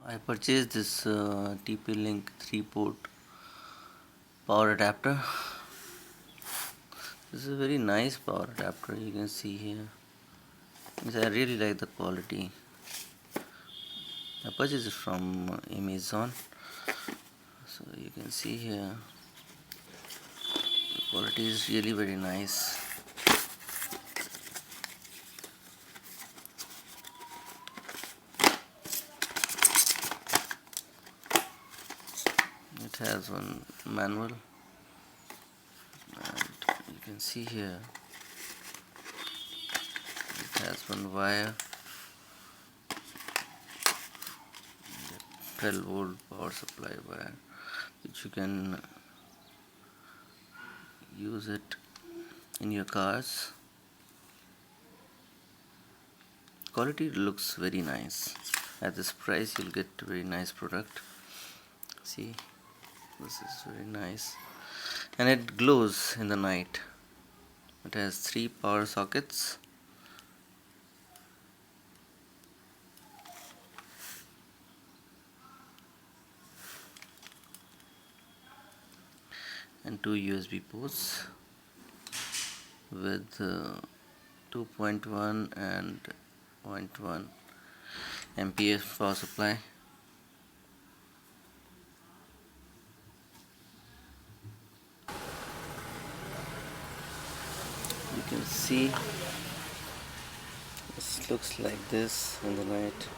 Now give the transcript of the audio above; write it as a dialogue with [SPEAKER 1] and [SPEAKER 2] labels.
[SPEAKER 1] I purchased this TP-Link 3-port power adapter. This is a very nice power adapter, you can see here. I really like the quality. I purchased it from Amazon. So you can see here, the quality is really very nice. It has one manual, and you can see here it has one wire, 12-volt power supply wire, which you can use it in your cars. Quality looks very nice. At this price you'll get a very nice product. See, this is very nice, and it glows in the night. It has 3 power sockets. And 2 USB ports with 2.1 and 0.1 ampere power supply. You can see this looks like this in the night.